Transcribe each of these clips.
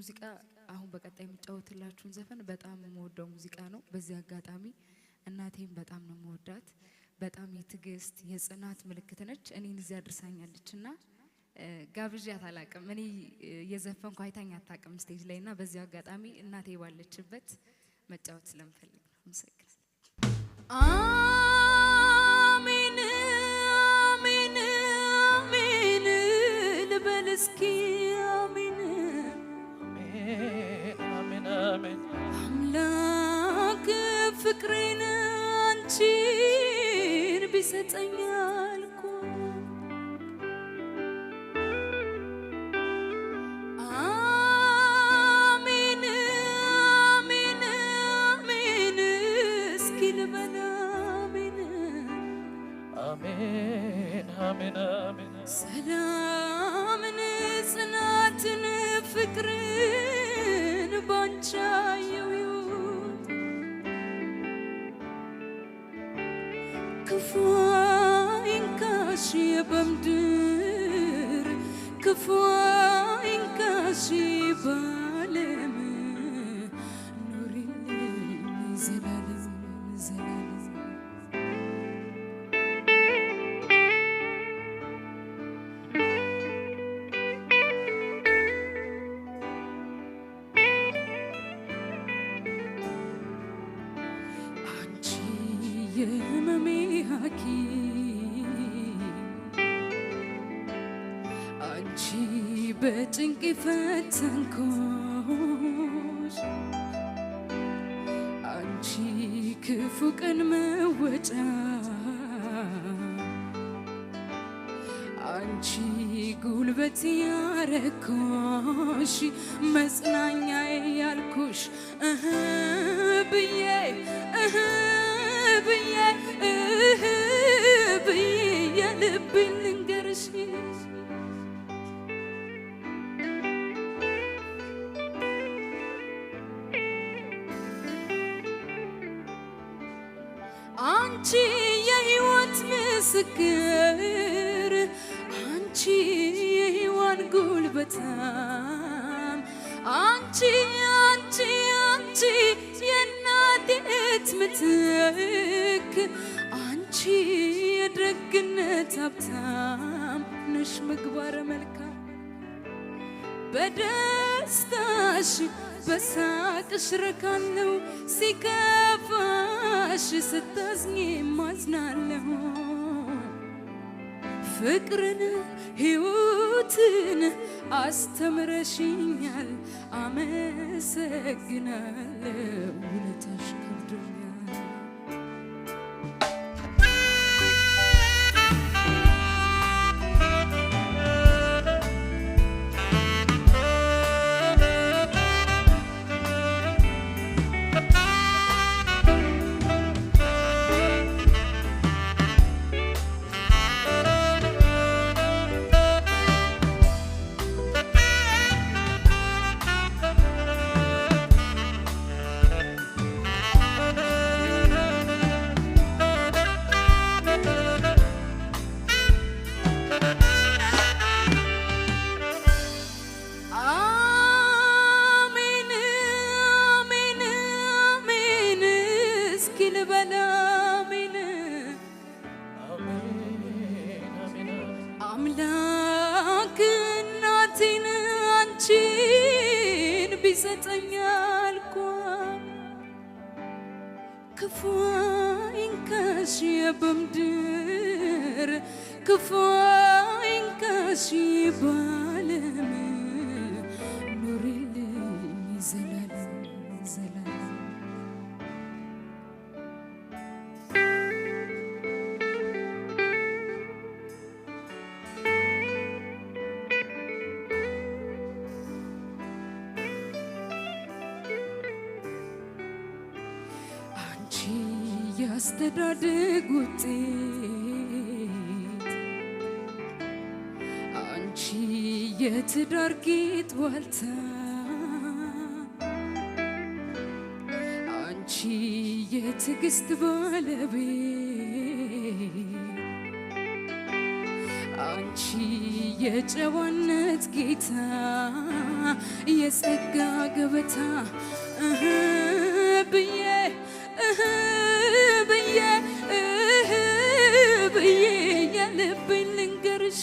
ሙዚቃ አሁን በቀጣይ የምጫወትላችሁን ዘፈን በጣም የምወደው ሙዚቃ ነው። በዚህ አጋጣሚ እናቴን በጣም ነው የምወዳት። በጣም የትግስት የጽናት ምልክት ነች። እኔን እዚህ አድርሳኛለችና ጋብዣት አላቅም። እኔ የዘፈንኩ አይታኝ አታቅም ስቴጅ ላይና በዚህ አጋጣሚ እናቴ ባለችበት መጫወት ስለምፈልግ ነው። መስክር አሜን አሜን አሜን ልበል እስኪ አሜን አሜን አሜን አምላክ ፍቅሬን አንቺን ቢሰጠኝ አልኩ አሜን አሜን አሜን እስኪ ልበል አሜን አሜን አሜን አሜን ሰላምን ጽናትን ፍቅርን ባንቺ አየሁ ክፉ አይንካሽ በምድር ክፉ አይንካሽ በዓለም ኑሪልኝ ዘላለም ዘላለም አንቺ የህመሜ ሐኪም አንቺ በጭንቅ ፈተንኩሽ አንቺ ክፉ ቀን መወጫ አንቺ ጉልበት ያረኩሽ መጽናኛዬ ያልኩሽ ብዬ ብዬ ብዬ የልቤን ልንገርሽ አንቺ የሕይወት ምስክር አንቺ የሕያዋን ጉልበታም አንቺ አንቺ አንቺ የእናቴ ምትክ አንቺ የደግነት ሀብታም ነሽ ምግባረ መልካም በደስታሽ በሳቅሽ ረካለሁ ሲከፋሽ ስታዝኝ ማዝናለሁ ፍቅርን ሕይወትን አስተምረሽኛል አመሰግናለሁ ውለታሽ ከብዶኛል አምላክ እናቴን አንቺን ቢሰጠኝ አልኳ ክፉ አይንካሽ በምድር ክፉ አይንካሽ በዓለም ኑሪልኝ ዘላለም ዘላለም ያስተዳደግ ውጤት አንቺ የትዳር ጌጥ ዋልታ አንቺ የትዕግስት ባለቤት አንቺ የጨዋነት ጌታ የጸጋ ገበታ ብዬ ብዬ ብዬ የልቤን ልንገርሽ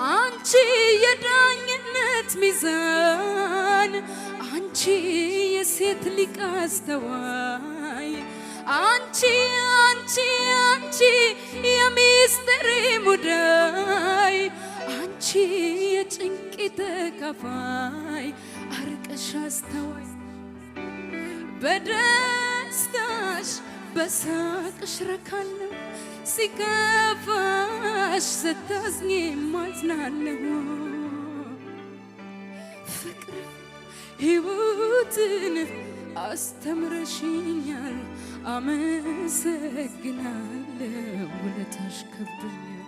አንቺ የዳኝነት ሚዛን አንቺ የሴት ሊቅ አስተዋይ አንቺ አንቺ አንቺ የሚስጥር ሙዳይ አንቺ የጭንቅ ተካፋይ አርቀሽ አስተዋይ በደስታሽ በሳቅሽ ረካለሁ ሲከፋሽ ስታዝኝ ማዝናለሁ ፍቅር ሕይወትን አስተምረሽኛል አመሰግናለሁ ውለታሽ ከብዶኛል